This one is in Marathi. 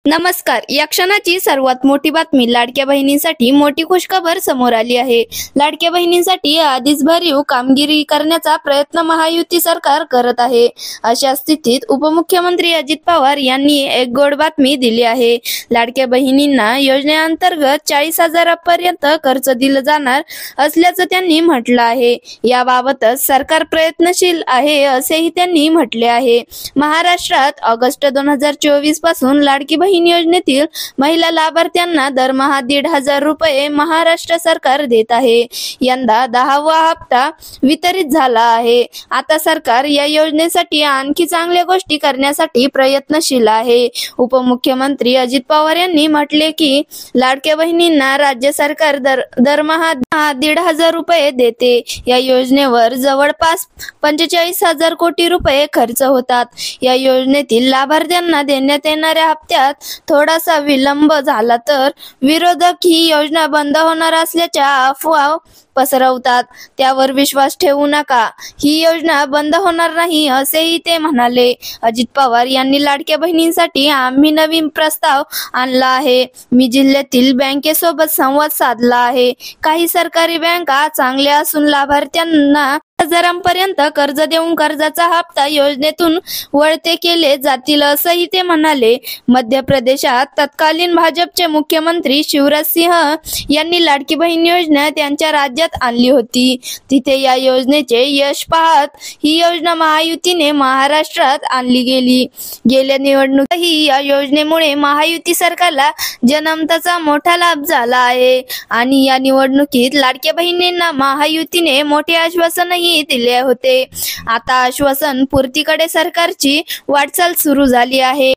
नमस्कार. या क्षणाची सर्वात मोठी बातमी. लाडक्या बहिणींसाठी मोठी खुशखबर समोर आली आहे. लाडक्या बहिणींसाठी आधीच भरीव कामगिरी करण्याचा प्रयत्न महायुती सरकार करत आहे. अशा स्थितीत उपमुख्यमंत्री अजित पवार यांनी एक गोड बातमी दिली आहे. लाडक्या बहिणींना योजनेअंतर्गत 40,000 पर्यंत कर्ज दिलं जाणार असल्याचं त्यांनी म्हटलं आहे. याबाबतच सरकार प्रयत्नशील आहे असेही त्यांनी म्हटले आहे. महाराष्ट्रात ऑगस्ट 2024 पासून लाडकी बहीण योजनेतील महिला लाभार्थ्यांना दरमहा 1,500 रुपये महाराष्ट्र सरकार देत आहे. यंदा 10वा हप्ता वितरित झाला आहे. आता सरकार या योजनेसाठी आणखी चांगल्या गोष्टी करण्यासाठी प्रयत्नशील आहे. उपमुख्यमंत्री अजित पवार यांनी म्हटले की लाडक्या बहिणींना राज्य सरकार दरमहा 1,500 रुपये देते. या योजनेवर जवळपास 45,000 कोटी रुपये खर्च होतात. या योजनेतील लाभार्थ्यांना देण्यात येणाऱ्या हप्त्यात थोडासा विलंब झाला तर विरोधक ही योजना बंद होणार असल्याच्या अफवा पसरवतात. त्यावर विश्वास ठेवू नका. ही योजना बंद होणार नाही असेही ते म्हणाले. अजित पवार यांनी लाडक्या बहिणींसाठी आम्ही नवीन प्रस्ताव आणला आहे. मी जिल्ह्यातील बँकेसोबत संवाद साधला आहे. काही सरकारी बँका चांगल्या असून लाभार्थ्यांना हजारांपर्यंत कर्ज देऊन कर्जाचा हप्ता योजनेतून वळते केले जातील असंही ते म्हणाले. मध्य प्रदेशात तत्कालीन भाजपचे मुख्यमंत्री शिवराज सिंह यांनी लाडकी बहीण योजना त्यांच्या राज्यात आणली होती. तिथे या योजनेचे यश पाहत ही योजना महायुतीने महाराष्ट्रात आणली गेली. गेल्या निवडणुकीतही या योजनेमुळे महायुती सरकारला जनमताचा मोठा लाभ झाला आहे आणि या निवडणुकीत लाडक्या बहिणींना महायुतीने मोठे आश्वासनही दिले होते. आता आश्वासन पूर्तीकडे सरकारची वाटचाल सुरू झाली आहे.